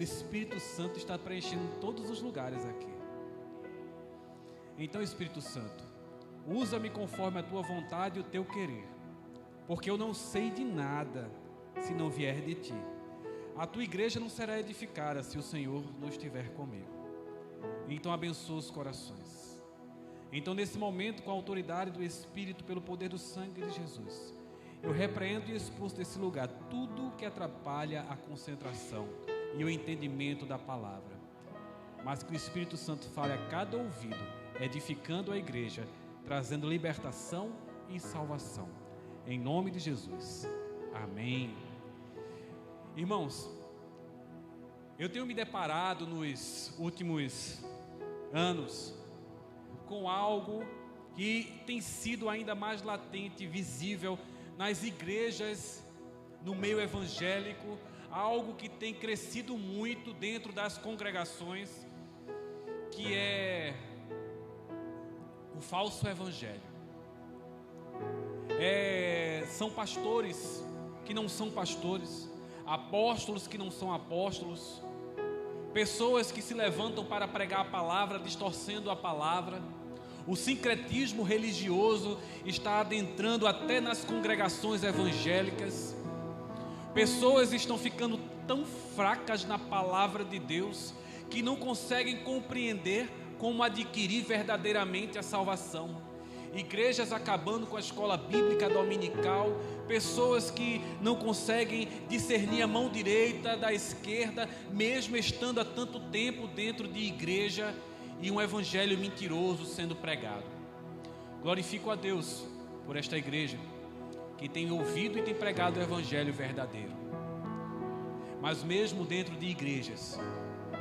O Espírito Santo está preenchendo todos os lugares aqui. Então, Espírito Santo, usa-me conforme a tua vontade e o teu querer, porque eu não sei de nada se não vier de ti. A tua igreja não será edificada se o Senhor não estiver comigo. Então abençoa os corações. Então, nesse momento, com a autoridade do Espírito, pelo poder do sangue de Jesus, eu repreendo e expulso desse lugar tudo que atrapalha a concentração e o entendimento da palavra, mas que o Espírito Santo fale a cada ouvido, edificando a igreja, trazendo libertação e salvação, em nome de Jesus, amém. Irmãos, eu tenho me deparado nos últimos anos com algo que tem sido ainda mais latente e visível nas igrejas, no meio evangélico, algo que tem crescido muito dentro das congregações, que é o falso evangelho. São pastores que não são pastores, apóstolos que não são apóstolos, pessoas que se levantam para pregar a palavra, distorcendo a palavra. O sincretismo religioso está adentrando até nas congregações evangélicas. Pessoas estão ficando tão fracas na palavra de Deus que não conseguem compreender como adquirir verdadeiramente a salvação. Igrejas acabando com a escola bíblica dominical, pessoas que não conseguem discernir a mão direita da esquerda, mesmo estando há tanto tempo dentro de igreja, e um evangelho mentiroso sendo pregado. Glorifico a Deus por esta igreja que tem ouvido e tem pregado o evangelho verdadeiro. Mas mesmo dentro de igrejas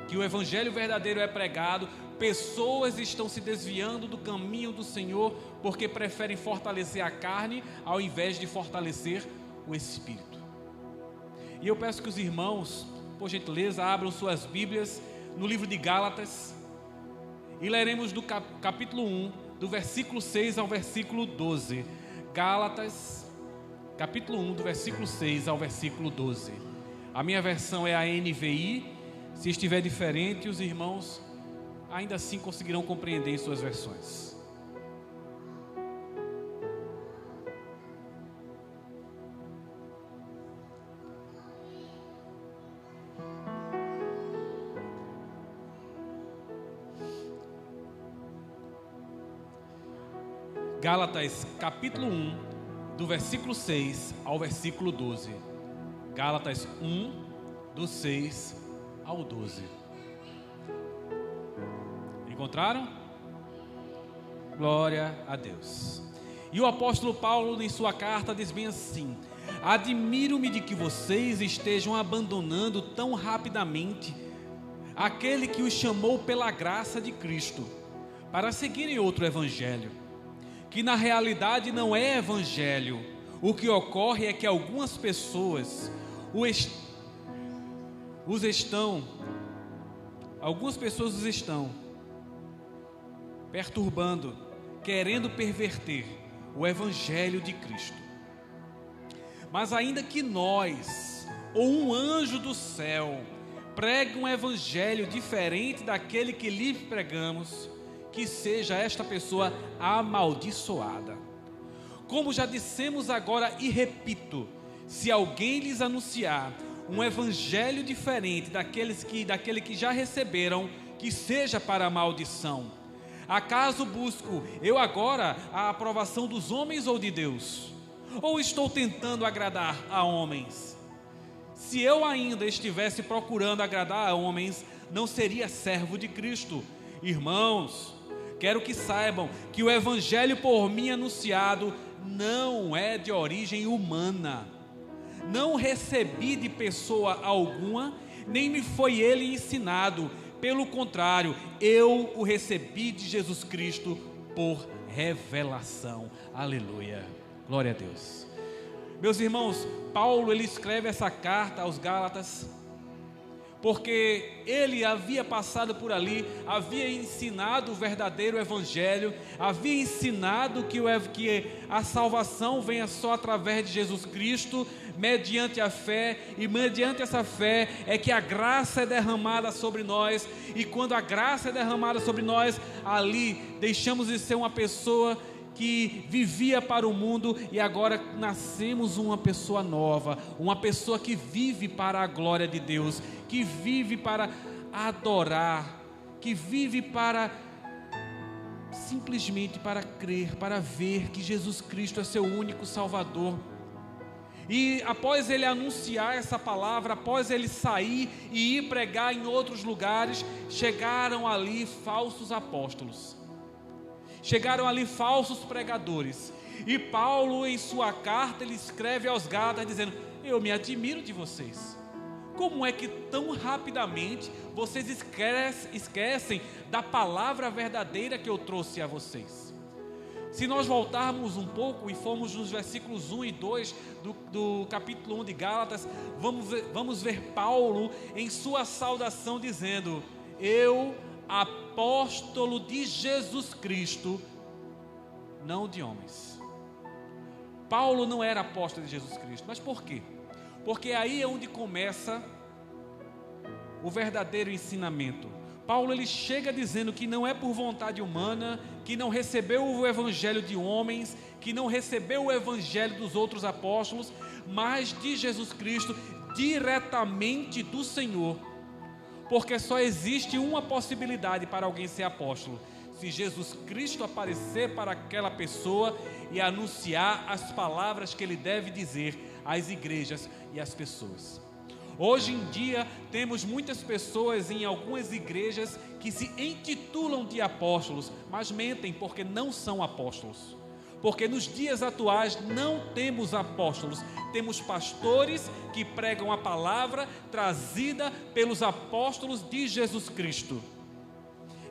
que o evangelho verdadeiro é pregado, pessoas estão se desviando do caminho do Senhor porque preferem fortalecer a carne ao invés de fortalecer o Espírito. E eu peço que os irmãos, por gentileza, abram suas Bíblias no livro de Gálatas e leremos do capítulo 1, do versículo 6 ao versículo 12. Gálatas, capítulo 1, do versículo 6 ao versículo 12. A minha versão é a NVI. Se estiver diferente, os irmãos ainda assim conseguirão compreender em suas versões. Gálatas capítulo 1, do versículo 6 ao versículo 12. Gálatas 1, do 6 ao 12. Encontraram? Glória a Deus. E o apóstolo Paulo, em sua carta, diz bem assim: admiro-me de que vocês estejam abandonando tão rapidamente aquele que os chamou pela graça de Cristo, para seguirem outro evangelho, que na realidade não é evangelho. O que ocorre é que algumas pessoas os estão perturbando, querendo perverter o evangelho de Cristo. Mas ainda que nós, ou um anjo do céu, pregue um evangelho diferente daquele que lhe pregamos, que seja esta pessoa amaldiçoada. Como já dissemos agora e repito, se alguém lhes anunciar um evangelho diferente daquele que já receberam, que seja para a maldição. Acaso busco eu agora a aprovação dos homens ou de Deus? Ou estou tentando agradar a homens? Se eu ainda estivesse procurando agradar a homens, não seria servo de Cristo. Irmãos, quero que saibam que o evangelho por mim anunciado não é de origem humana. Não recebi de pessoa alguma, nem me foi ele ensinado. Pelo contrário, eu o recebi de Jesus Cristo por revelação. Aleluia, glória a Deus. Meus irmãos, Paulo ele escreve essa carta aos Gálatas porque ele havia passado por ali, havia ensinado o verdadeiro evangelho, havia ensinado que a salvação venha só através de Jesus Cristo, mediante a fé, e mediante essa fé é que a graça é derramada sobre nós, e quando a graça é derramada sobre nós, ali deixamos de ser uma pessoa que vivia para o mundo e agora nascemos uma pessoa nova, uma pessoa que vive para a glória de Deus, que vive para adorar, que vive para simplesmente para crer, para ver que Jesus Cristo é seu único Salvador. E após ele anunciar essa palavra, após ele sair e ir pregar em outros lugares, chegaram ali falsos apóstolos. Chegaram ali falsos pregadores. E Paulo, em sua carta, ele escreve aos Gálatas dizendo: eu me admiro de vocês. Como é que tão rapidamente vocês esquecem da palavra verdadeira que eu trouxe a vocês? Se nós voltarmos um pouco e formos nos versículos 1 e 2 do capítulo 1 de Gálatas, vamos ver Paulo em sua saudação dizendo: eu, apóstolo de Jesus Cristo, não de homens. Paulo não era apóstolo de Jesus Cristo, mas por quê? Porque aí é onde começa o verdadeiro ensinamento. Paulo ele chega dizendo que não é por vontade humana, que não recebeu o evangelho de homens, que não recebeu o evangelho dos outros apóstolos, mas de Jesus Cristo, diretamente do Senhor. Porque só existe uma possibilidade para alguém ser apóstolo: se Jesus Cristo aparecer para aquela pessoa e anunciar as palavras que ele deve dizer às igrejas e às pessoas. Hoje em dia temos muitas pessoas em algumas igrejas que se intitulam de apóstolos, mas mentem porque não são apóstolos. Porque nos dias atuais não temos apóstolos, temos pastores que pregam a palavra trazida pelos apóstolos de Jesus Cristo.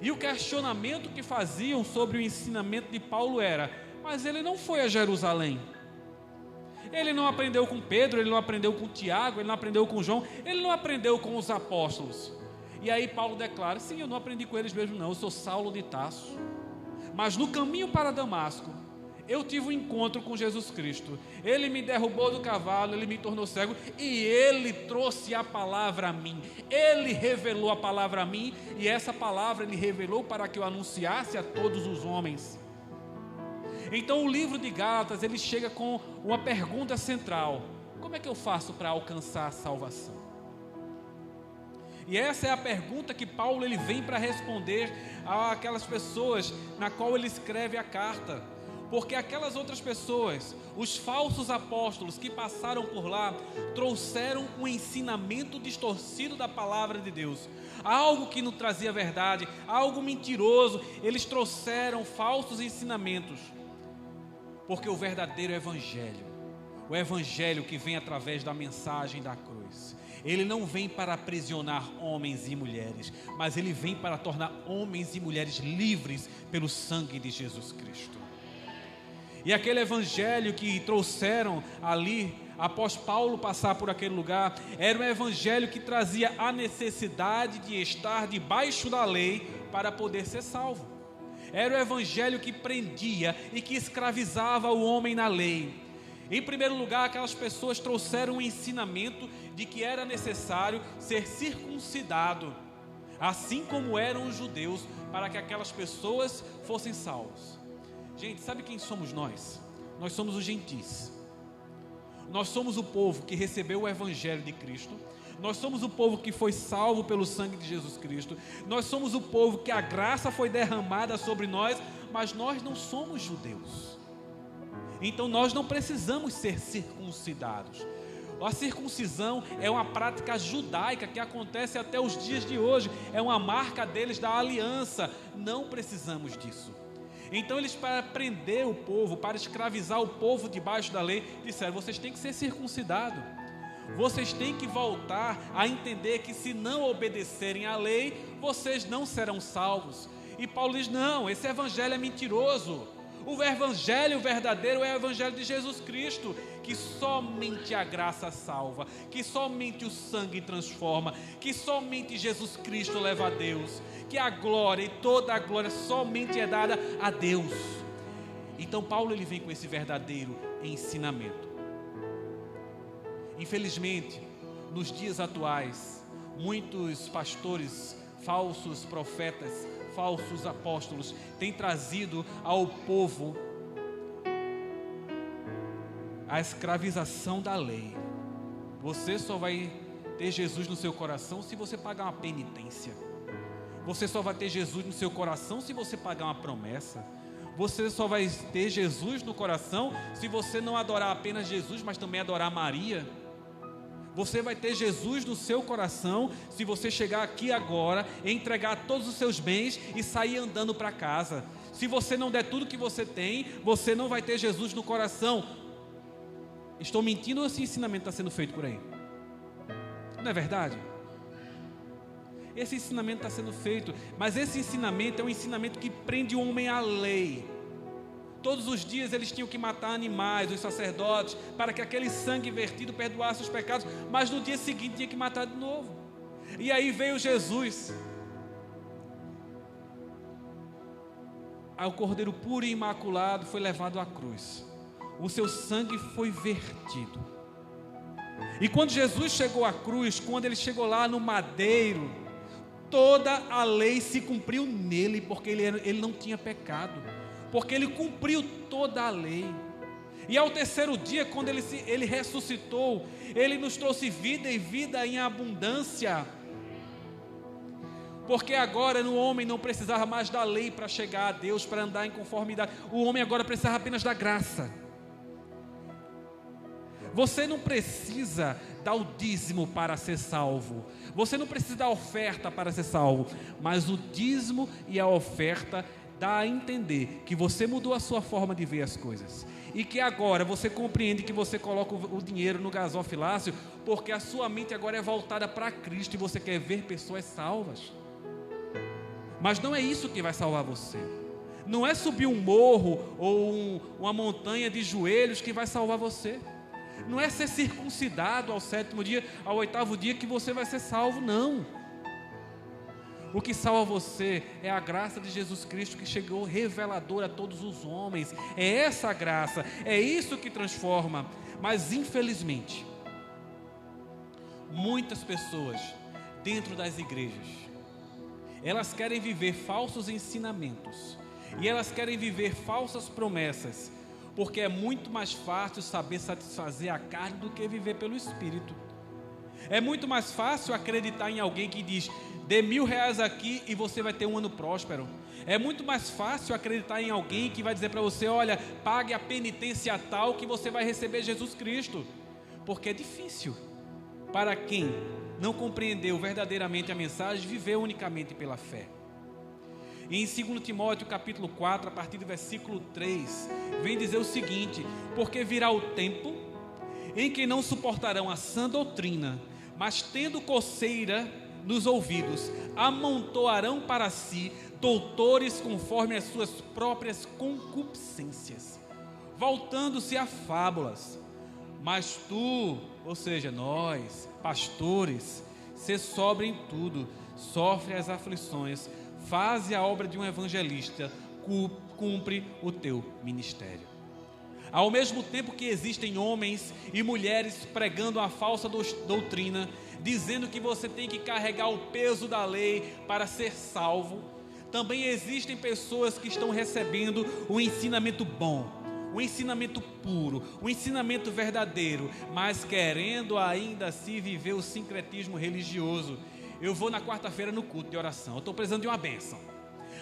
E o questionamento que faziam sobre o ensinamento de Paulo era: mas ele não foi a Jerusalém, ele não aprendeu com Pedro, ele não aprendeu com Tiago, ele não aprendeu com João, ele não aprendeu com os apóstolos. E aí Paulo declara: sim, eu não aprendi com eles mesmo não, eu sou Saulo de Tarso, mas no caminho para Damasco eu tive um encontro com Jesus Cristo, ele me derrubou do cavalo, ele me tornou cego e ele trouxe a palavra a mim, ele revelou a palavra a mim, e essa palavra ele revelou para que eu anunciasse a todos os homens. Então o livro de Gálatas ele chega com uma pergunta central: como é que eu faço para alcançar a salvação? E essa é a pergunta que Paulo ele vem para responder àquelas pessoas na qual ele escreve a carta. Porque aquelas outras pessoas, os falsos apóstolos que passaram por lá, trouxeram um ensinamento distorcido da palavra de Deus, algo que não trazia verdade, algo mentiroso. Eles trouxeram falsos ensinamentos. Porque o verdadeiro evangelho, o evangelho que vem através da mensagem da cruz, ele não vem para aprisionar homens e mulheres, mas ele vem para tornar homens e mulheres livres pelo sangue de Jesus Cristo. E aquele evangelho que trouxeram ali, após Paulo passar por aquele lugar, era um evangelho que trazia a necessidade de estar debaixo da lei para poder ser salvo. Era o evangelho que prendia e que escravizava o homem na lei. Em primeiro lugar, aquelas pessoas trouxeram um ensinamento de que era necessário ser circuncidado, assim como eram os judeus, para que aquelas pessoas fossem salvos. Gente, sabe quem somos nós? Nós somos os gentis. Nós somos o povo que recebeu o evangelho de Cristo. Nós somos o povo que foi salvo pelo sangue de Jesus Cristo. Nós somos o povo que a graça foi derramada sobre nós, mas nós não somos judeus. Então nós não precisamos ser circuncidados. A circuncisão é uma prática judaica que acontece até os dias de hoje. É uma marca deles da aliança. Não precisamos disso. Então eles, para prender o povo, para escravizar o povo debaixo da lei, disseram: vocês têm que ser circuncidados. Vocês têm que voltar a entender que se não obedecerem à lei, vocês não serão salvos. E Paulo diz: não, esse evangelho é mentiroso. O evangelho verdadeiro é o evangelho de Jesus Cristo, que somente a graça salva, que somente o sangue transforma, que somente Jesus Cristo leva a Deus, que a glória e toda a glória somente é dada a Deus. Então Paulo ele vem com esse verdadeiro ensinamento. Infelizmente, nos dias atuais, muitos pastores, falsos profetas, falsos apóstolos têm trazido ao povo a escravização da lei. Você só vai ter Jesus no seu coração se você pagar uma penitência. Você só vai ter Jesus no seu coração se você pagar uma promessa. Você só vai ter Jesus no coração se você não adorar apenas Jesus, mas também adorar Maria. Você vai ter Jesus no seu coração se você chegar aqui agora, entregar todos os seus bens e sair andando para casa. Se você não der tudo que você tem, você não vai ter Jesus no coração. Estou mentindo ou esse ensinamento está sendo feito por aí? Não é verdade? Esse ensinamento está sendo feito, mas esse ensinamento é um ensinamento que prende o homem à lei. Todos os dias eles tinham que matar animais, os sacerdotes, para que aquele sangue vertido perdoasse os pecados, mas no dia seguinte tinha que matar de novo. E aí veio Jesus, aí o cordeiro puro e imaculado foi levado à cruz, o seu sangue foi vertido. E quando Jesus chegou à cruz, quando ele chegou lá no madeiro, toda a lei se cumpriu nele, porque ele não tinha pecado, porque ele cumpriu toda a lei. E ao terceiro dia, quando ele ressuscitou, ele nos trouxe vida e vida em abundância, porque agora o homem não precisava mais da lei para chegar a Deus, para andar em conformidade. O homem agora precisava apenas da graça. Você não precisa dar o dízimo para ser salvo, você não precisa dar oferta para ser salvo, mas o dízimo e a oferta dá a entender que você mudou a sua forma de ver as coisas, e que agora você compreende que você coloca o dinheiro no gasofilácio, porque a sua mente agora é voltada para Cristo, e você quer ver pessoas salvas. Mas não é isso que vai salvar você. Não é subir um morro ou uma montanha de joelhos que vai salvar você. Não é ser circuncidado ao 7º dia, ao 8º dia que você vai ser salvo, não. O que salva você é a graça de Jesus Cristo, que chegou reveladora a todos os homens. É essa graça, é isso que transforma. Mas infelizmente, muitas pessoas dentro das igrejas, elas querem viver falsos ensinamentos, e elas querem viver falsas promessas, porque é muito mais fácil saber satisfazer a carne do que viver pelo Espírito. É muito mais fácil acreditar em alguém que diz: dê R$1.000 aqui e você vai ter um ano próspero. É muito mais fácil acreditar em alguém que vai dizer para você: olha, pague a penitência tal que você vai receber Jesus Cristo. Porque é difícil para quem não compreendeu verdadeiramente a mensagem viver unicamente pela fé. E em 2 Timóteo capítulo 4, a partir do versículo 3, vem dizer o seguinte: porque virá o tempo em que não suportarão a sã doutrina, mas tendo coceira nos ouvidos, amontoarão para si doutores conforme as suas próprias concupiscências, voltando-se a fábulas. Mas tu, ou seja, nós, pastores, sê sóbrio em tudo, sofre as aflições, faze a obra de um evangelista, cumpre o teu ministério. Ao mesmo tempo que existem homens e mulheres pregando a falsa doutrina, dizendo que você tem que carregar o peso da lei para ser salvo, também existem pessoas que estão recebendo o ensinamento bom, o ensinamento puro, o ensinamento verdadeiro, mas querendo ainda assim viver o sincretismo religioso. Eu vou na quarta-feira no culto de oração, eu estou precisando de uma bênção.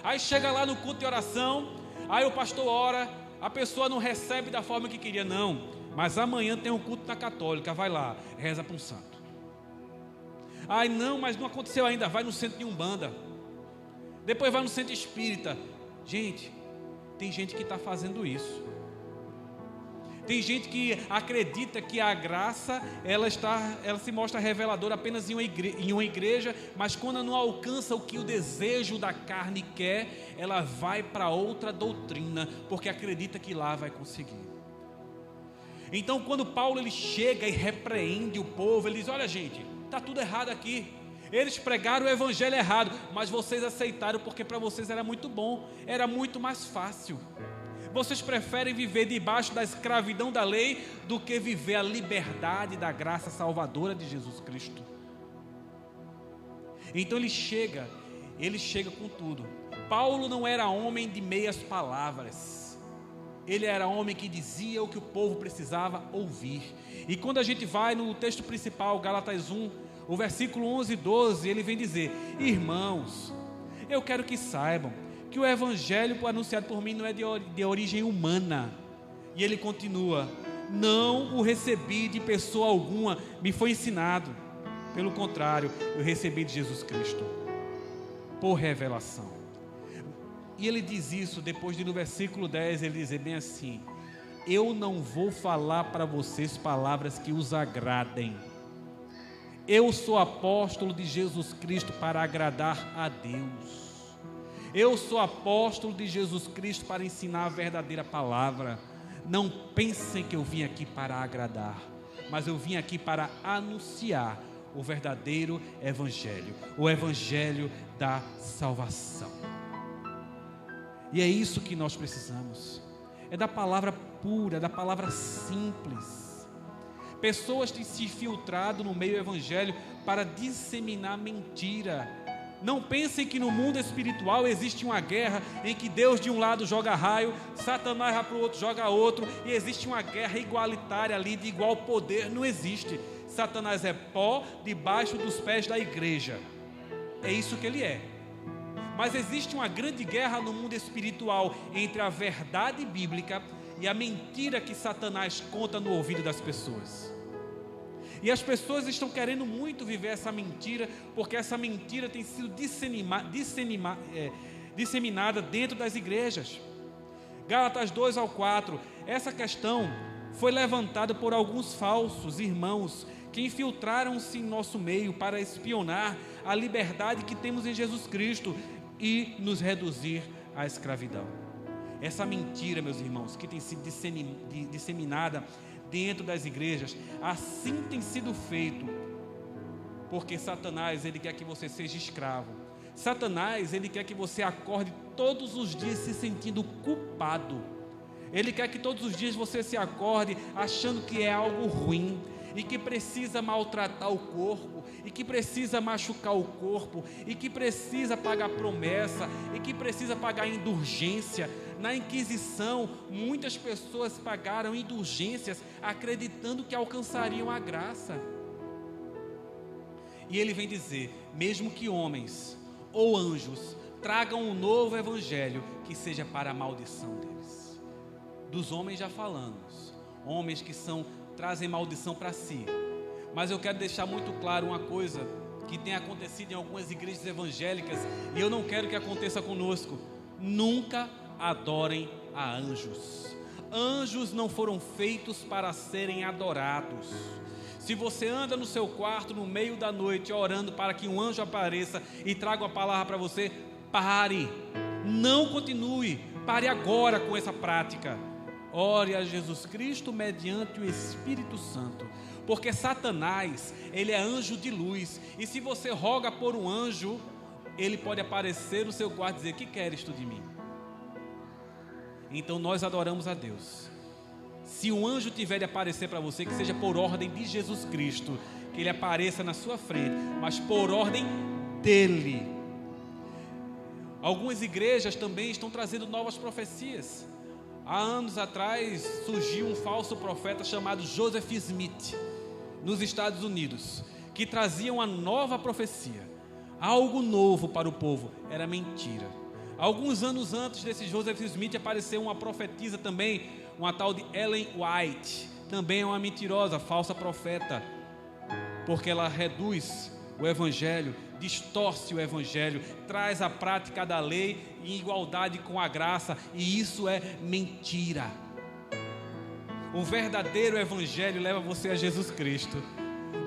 Aí chega lá no culto de oração, aí o pastor ora, a pessoa não recebe da forma que queria, não, mas amanhã tem um culto na católica, vai lá, reza para um santo. Ai não, mas não aconteceu ainda, vai no centro de Umbanda, depois vai no centro espírita. Gente, tem gente que está fazendo isso. Tem gente que acredita que a graça, ela se mostra reveladora apenas em uma igreja, mas quando não alcança o que o desejo da carne quer, ela vai para outra doutrina, porque acredita que lá vai conseguir. Então quando Paulo ele chega e repreende o povo, ele diz: olha gente, está tudo errado aqui. Eles pregaram o evangelho errado, mas vocês aceitaram porque para vocês era muito bom, era muito mais fácil. Vocês preferem viver debaixo da escravidão da lei do que viver a liberdade da graça salvadora de Jesus Cristo. Então ele chega com tudo. Paulo não era homem de meias palavras. Ele era homem que dizia o que o povo precisava ouvir. E quando a gente vai no texto principal, Gálatas 1, o versículo 11 e 12, ele vem dizer: irmãos, eu quero que saibam que o evangelho anunciado por mim não é de origem humana. E ele continua: não o recebi de pessoa alguma, me foi ensinado. Pelo contrário, eu recebi de Jesus Cristo, por revelação. E ele diz isso depois de no versículo 10, ele dizer bem assim: eu não vou falar para vocês palavras que os agradem. Eu sou apóstolo de Jesus Cristo para agradar a Deus. Eu sou apóstolo de Jesus Cristo para ensinar a verdadeira palavra. Não pensem que eu vim aqui para agradar, mas eu vim aqui para anunciar o verdadeiro evangelho, o evangelho da salvação. E é isso que nós precisamos. É da palavra pura, da palavra simples. Pessoas têm se infiltrado no meio evangélico para disseminar mentira. Não pensem que no mundo espiritual existe uma guerra em que Deus de um lado joga raio, Satanás vai para o outro, joga outro, e existe uma guerra igualitária ali, de igual poder. Não existe. Satanás é pó debaixo dos pés da igreja. É isso que ele é. Mas existe uma grande guerra no mundo espiritual entre a verdade bíblica e a mentira que Satanás conta no ouvido das pessoas. E as pessoas estão querendo muito viver essa mentira, porque essa mentira tem sido disseminada dentro das igrejas. Gálatas 2-4, essa questão foi levantada por alguns falsos irmãos que infiltraram-se em nosso meio para espionar a liberdade que temos em Jesus Cristo e nos reduzir à escravidão. Essa mentira, meus irmãos, que tem sido disseminada dentro das igrejas, assim tem sido feito, porque Satanás, ele quer que você seja escravo. Satanás, ele quer que você acorde todos os dias se sentindo culpado. Ele quer que todos os dias você se acorde achando que é algo ruim, e que precisa maltratar o corpo, e que precisa machucar o corpo, e que precisa pagar promessa, e que precisa pagar indulgência. Na Inquisição, muitas pessoas pagaram indulgências acreditando que alcançariam a graça. E ele vem dizer: mesmo que homens ou anjos tragam um novo evangelho, que seja para a maldição deles. Dos homens já falamos, homens que trazem maldição para si. Mas eu quero deixar muito claro uma coisa que tem acontecido em algumas igrejas evangélicas, e eu não quero que aconteça conosco: nunca adorem a anjos. Anjos não foram feitos para serem adorados. Se você anda no seu quarto no meio da noite orando para que um anjo apareça e traga uma palavra para você, pare, não continue, pare agora com essa prática. Ore a Jesus Cristo mediante o Espírito Santo, porque Satanás, ele é anjo de luz, e se você roga por um anjo, ele pode aparecer no seu quarto e dizer: que queres tu de mim? Então nós adoramos a Deus. Se um anjo tiver de aparecer para você, que seja por ordem de Jesus Cristo, que ele apareça na sua frente, mas por ordem dele. Algumas igrejas também estão trazendo novas profecias. Há anos atrás surgiu um falso profeta chamado Joseph Smith, nos Estados Unidos, que trazia uma nova profecia, algo novo para o povo. Era mentira. Alguns anos antes desse Joseph Smith apareceu uma profetisa também, uma tal de Ellen White, também é uma mentirosa, falsa profeta, porque ela reduz o evangelho, distorce o evangelho, traz a prática da lei em igualdade com a graça, e isso é mentira. O verdadeiro evangelho leva você a Jesus Cristo.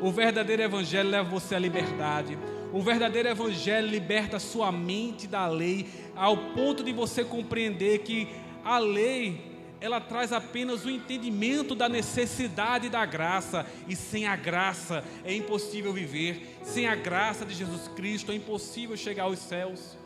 O verdadeiro evangelho leva você à liberdade. O verdadeiro evangelho liberta sua mente da lei, ao ponto de você compreender que a lei, ela traz apenas o entendimento da necessidade da graça, e sem a graça é impossível viver. Sem a graça de Jesus Cristo é impossível chegar aos céus.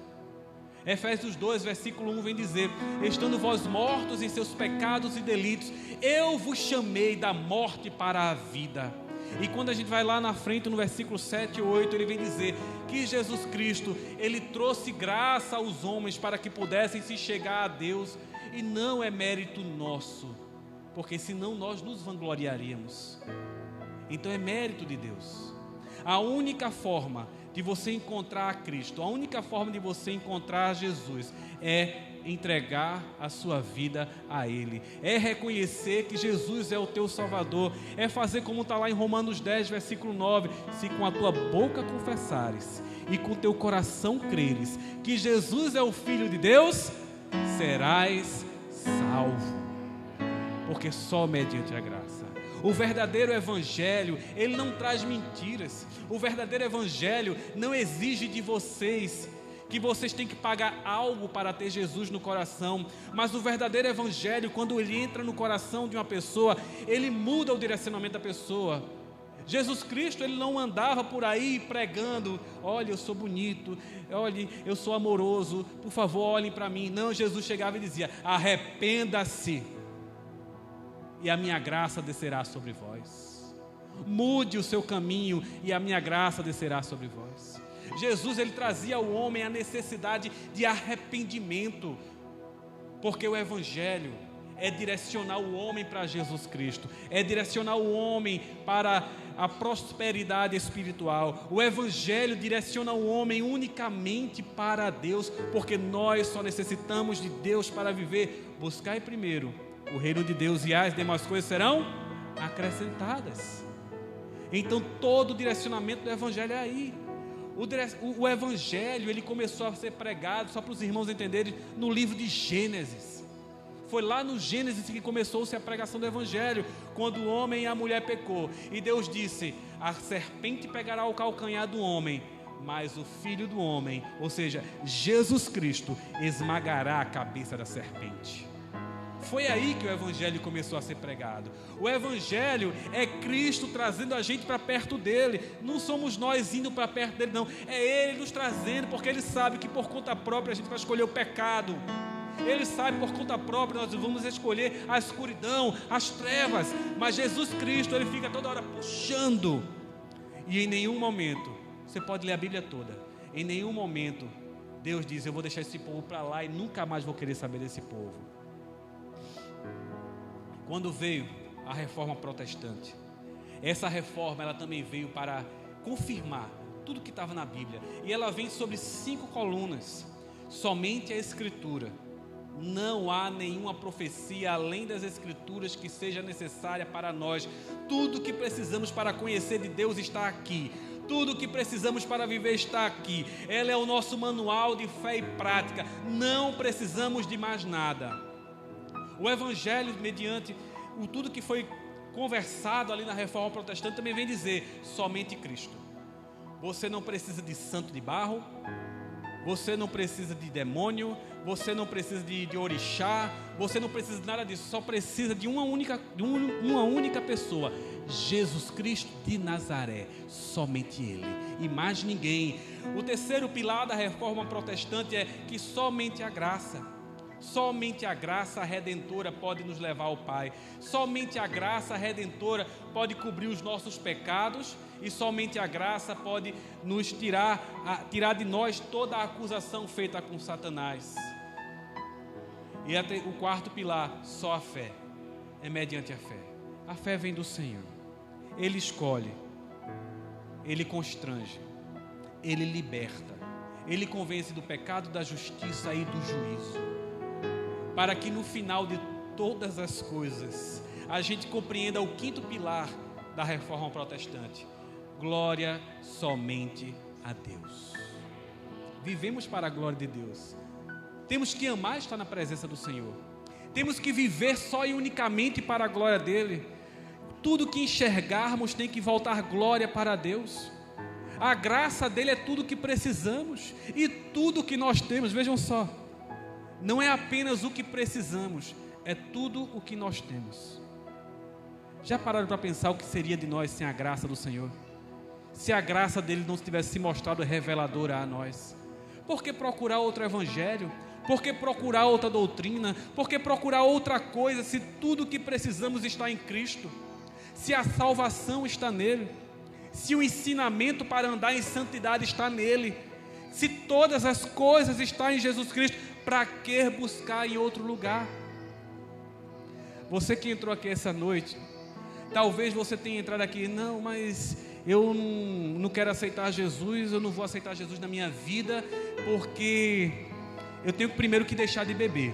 Efésios 2, versículo 1 vem dizer: estando vós mortos em seus pecados e delitos, eu vos chamei da morte para a vida. E quando a gente vai lá na frente, no versículo 7 e 8, ele vem dizer que Jesus Cristo, ele trouxe graça aos homens para que pudessem se chegar a Deus, e não é mérito nosso, porque senão nós nos vangloriaríamos. Então é mérito de Deus. A única forma de você encontrar a Cristo, a única forma de você encontrar Jesus é entregar a sua vida a Ele, é reconhecer que Jesus é o teu Salvador, é fazer como está lá em Romanos 10, versículo 9: se com a tua boca confessares e com o teu coração creres que Jesus é o Filho de Deus, serás salvo, porque só mediante a graça. O verdadeiro evangelho, ele não traz mentiras. O verdadeiro evangelho não exige de vocês que vocês têm que pagar algo para ter Jesus no coração. Mas o verdadeiro evangelho, quando ele entra no coração de uma pessoa, ele muda o direcionamento da pessoa. Jesus Cristo, ele não andava por aí pregando: olha, eu sou bonito, olha, eu sou amoroso, por favor, olhem para mim. Não, Jesus chegava e dizia: arrependa-se, e a minha graça descerá sobre vós. Mude o seu caminho, e a minha graça descerá sobre vós. Jesus, ele trazia ao homem a necessidade de arrependimento, porque o evangelho é direcionar o homem para Jesus Cristo, é direcionar o homem para a prosperidade espiritual. O evangelho direciona o homem unicamente para Deus, porque nós só necessitamos de Deus para viver. Buscai primeiro o reino de Deus, e as demais coisas serão acrescentadas. Então todo o direcionamento do evangelho é aí. O evangelho, ele começou a ser pregado, só para os irmãos entenderem, no livro de Gênesis. Foi lá no Gênesis que começou-se a pregação do evangelho, quando o homem e a mulher pecou, e Deus disse: a serpente pegará o calcanhar do homem, mas o filho do homem, ou seja, Jesus Cristo, esmagará a cabeça da serpente. Foi aí que o evangelho começou a ser pregado. O evangelho é Cristo trazendo a gente para perto dele. Não somos nós indo para perto dele, não. É ele nos trazendo, porque ele sabe que por conta própria a gente vai escolher o pecado. Ele sabe por conta própria nós vamos escolher a escuridão, as trevas. Mas Jesus Cristo, ele fica toda hora puxando. E em nenhum momento, você pode ler a Bíblia toda, em nenhum momento Deus diz: eu vou deixar esse povo para lá e nunca mais vou querer saber desse povo. Quando veio a reforma protestante, essa reforma, ela também veio para confirmar tudo que estava na Bíblia, e ela vem sobre 5 colunas: somente a Escritura. Não há nenhuma profecia além das Escrituras que seja necessária para nós. Tudo que precisamos para conhecer de Deus está aqui. Tudo que precisamos para viver está aqui. Ela é o nosso manual de fé e prática. Não precisamos de mais nada. O evangelho, mediante tudo que foi conversado ali na reforma protestante, também vem dizer: somente Cristo. Você não precisa de santo de barro, você não precisa de demônio, você não precisa de orixá, você não precisa de nada disso. Só precisa de uma única pessoa: Jesus Cristo de Nazaré. Somente Ele e mais ninguém. O terceiro pilar da reforma protestante é que somente a graça. Somente a graça redentora pode nos levar ao Pai. Somente a graça redentora pode cobrir os nossos pecados, e somente a graça pode nos tirar de nós toda a acusação feita com Satanás. E o quarto pilar, só a fé. É mediante a fé. A fé vem do Senhor. Ele escolhe, Ele constrange, Ele liberta, Ele convence do pecado, da justiça e do juízo, para que no final de todas as coisas a gente compreenda o quinto pilar da reforma protestante: glória somente a Deus. Vivemos para a glória de Deus. Temos que amar estar na presença do Senhor. Temos que viver só e unicamente para a glória dele. Tudo que enxergarmos tem que voltar glória para Deus. A graça dele é tudo que precisamos. E tudo que nós temos, vejam só, não é apenas o que precisamos, é tudo o que nós temos. Já pararam para pensar o que seria de nós sem a graça do Senhor? Se a graça dele não tivesse se mostrado reveladora a nós? Por que procurar outro evangelho? Por que procurar outra doutrina? Por que procurar outra coisa se tudo o que precisamos está em Cristo? Se a salvação está nele? Se o ensinamento para andar em santidade está nele? Se todas as coisas estão em Jesus Cristo, para que buscar em outro lugar? Você que entrou aqui essa noite, talvez você tenha entrado aqui, não, mas eu não quero aceitar Jesus, eu não vou aceitar Jesus na minha vida, porque eu tenho primeiro que deixar de beber,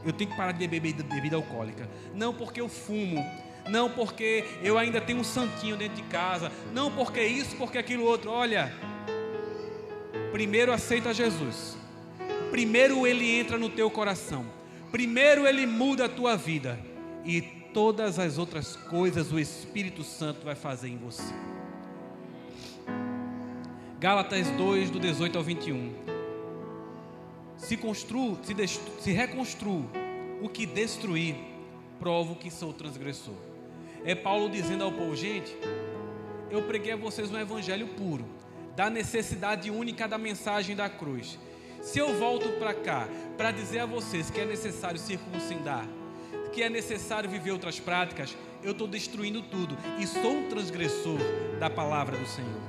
eu tenho que parar de beber bebida alcoólica, não porque eu fumo, não porque eu ainda tenho um santinho dentro de casa, não porque isso, porque aquilo outro. Olha, primeiro aceita Jesus, primeiro ele entra no teu coração, primeiro ele muda a tua vida, e todas as outras coisas o Espírito Santo vai fazer em você. Gálatas 2, do 18 ao 21. Se reconstruo o que destruí, provo que sou transgressor. É Paulo dizendo ao povo: gente, eu preguei a vocês um evangelho puro, da necessidade única da mensagem da cruz. Se eu volto para cá para dizer a vocês que é necessário circuncidar, que é necessário viver outras práticas, eu estou destruindo tudo e sou um transgressor da palavra do Senhor.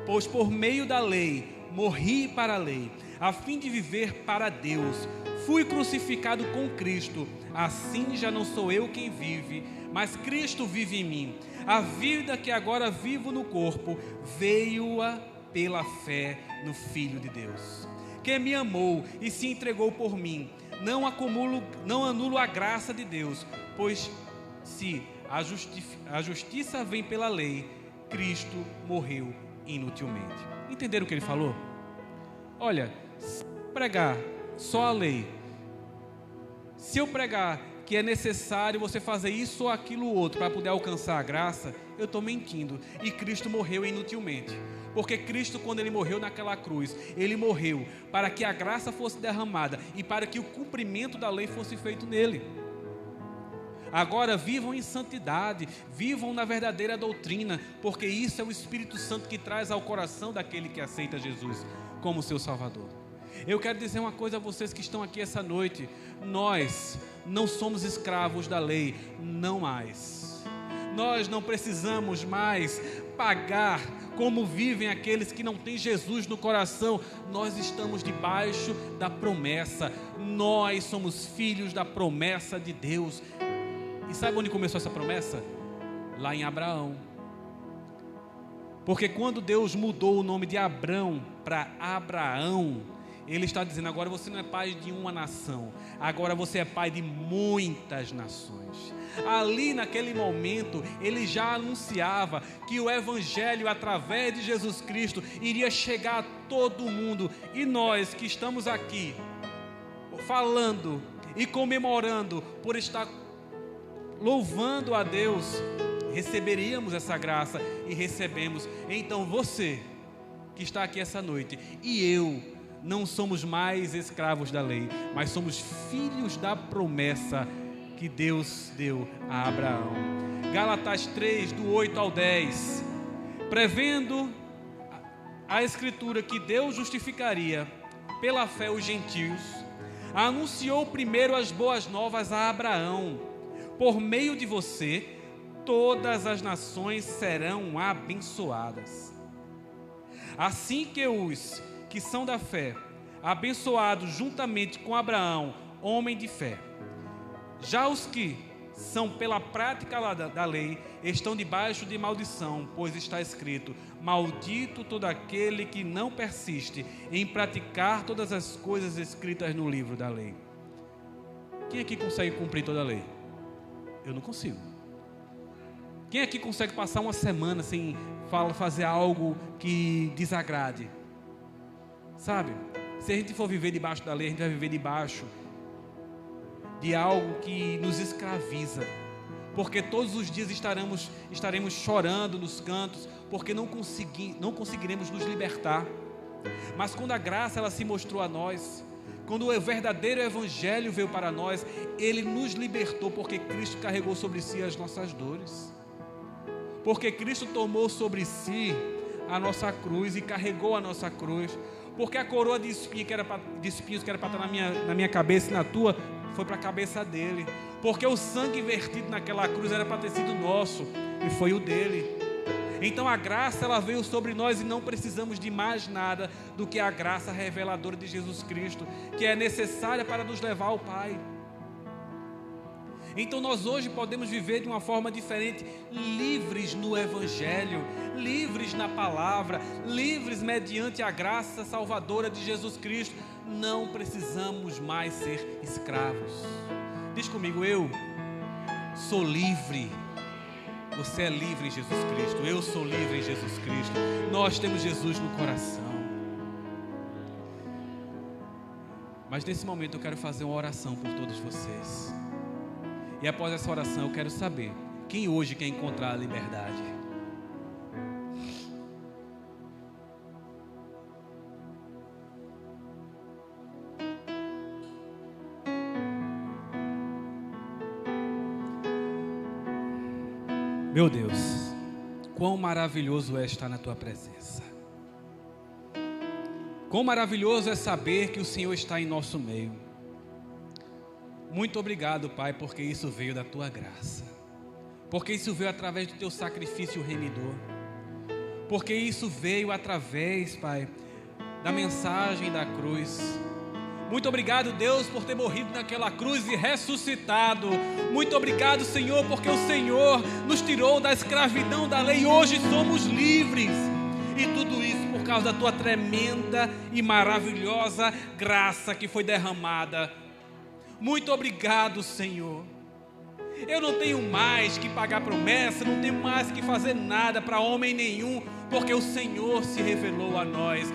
Pois por meio da lei morri para a lei, a fim de viver para Deus. Fui crucificado com Cristo, assim já não sou eu quem vive, mas Cristo vive em mim. A vida que agora vivo no corpo, veio-a pela fé no Filho de Deus, que me amou e se entregou por mim. Não anulo a graça de Deus, pois se a justiça vem pela lei, Cristo morreu inutilmente. Entenderam o que ele falou? Olha, se eu pregar só a lei, se eu pregar que é necessário você fazer isso ou aquilo outro para poder alcançar a graça, eu estou mentindo, e Cristo morreu inutilmente. Porque Cristo, quando ele morreu naquela cruz, ele morreu para que a graça fosse derramada e para que o cumprimento da lei fosse feito nele. Agora vivam em santidade, vivam na verdadeira doutrina, porque isso é o Espírito Santo que traz ao coração daquele que aceita Jesus como seu Salvador. Eu quero dizer uma coisa a vocês que estão aqui essa noite: nós não somos escravos da lei, não mais. Nós não precisamos mais pagar como vivem aqueles que não têm Jesus no coração. Nós estamos debaixo da promessa. Nós somos filhos da promessa de Deus. E sabe onde começou essa promessa? Lá em Abraão. Porque quando Deus mudou o nome de Abrão para Abraão, Ele está dizendo: agora você não é pai de uma nação, agora você é pai de muitas nações. Ali naquele momento, ele já anunciava que o evangelho através de Jesus Cristo iria chegar a todo mundo. E nós que estamos aqui falando e comemorando por estar louvando a Deus, receberíamos essa graça e recebemos. Então você que está aqui essa noite e eu não somos mais escravos da lei, mas somos filhos da promessa que Deus deu a Abraão. Gálatas 3, do 8 ao 10. Prevendo a Escritura que Deus justificaria pela fé os gentios, anunciou primeiro as boas novas a Abraão: por meio de você, todas as nações serão abençoadas. Assim que os que são da fé, abençoados juntamente com Abraão, homem de fé. Já os que são pela prática da lei estão debaixo de maldição, pois está escrito: maldito todo aquele que não persiste em praticar todas as coisas escritas no livro da lei. Quem aqui consegue cumprir toda a lei? Eu não consigo. Quem aqui consegue passar uma semana sem fazer algo que desagrade? Sabe? Se a gente for viver debaixo da lei, a gente vai viver debaixo de algo que nos escraviza, porque todos os dias estaremos chorando nos cantos, porque não conseguiremos nos libertar. Mas quando a graça ela se mostrou a nós, quando o verdadeiro evangelho veio para nós, ele nos libertou, porque Cristo carregou sobre si as nossas dores, porque Cristo tomou sobre si a nossa cruz e carregou a nossa cruz, porque a coroa de espinhos que era para estar na minha cabeça e na tua, foi para a cabeça dele, porque o sangue vertido naquela cruz era para ter sido nosso e foi o dele. Então a graça ela veio sobre nós e não precisamos de mais nada do que a graça reveladora de Jesus Cristo, que é necessária para nos levar ao Pai. Então nós hoje podemos viver de uma forma diferente, livres no Evangelho, livres na palavra, livres mediante a graça salvadora de Jesus Cristo. Não precisamos mais ser escravos. Diz comigo, eu sou livre. Você é livre em Jesus Cristo, eu sou livre em Jesus Cristo. Nós temos Jesus no coração. Mas nesse momento eu quero fazer uma oração por todos vocês. E após essa oração eu quero saber quem hoje quer encontrar a liberdade. Meu Deus, quão maravilhoso é estar na tua presença. Quão maravilhoso é saber que o Senhor está em nosso meio. Muito obrigado, Pai, porque isso veio da tua graça. Porque isso veio através do teu sacrifício remidor. Porque isso veio através, Pai, da mensagem da cruz. Muito obrigado, Deus, por ter morrido naquela cruz e ressuscitado. Muito obrigado, Senhor, porque o Senhor nos tirou da escravidão da lei e hoje somos livres. E tudo isso por causa da tua tremenda e maravilhosa graça que foi derramada. Muito obrigado, Senhor. Eu não tenho mais que pagar promessa, não tenho mais que fazer nada para homem nenhum, porque o Senhor se revelou a nós.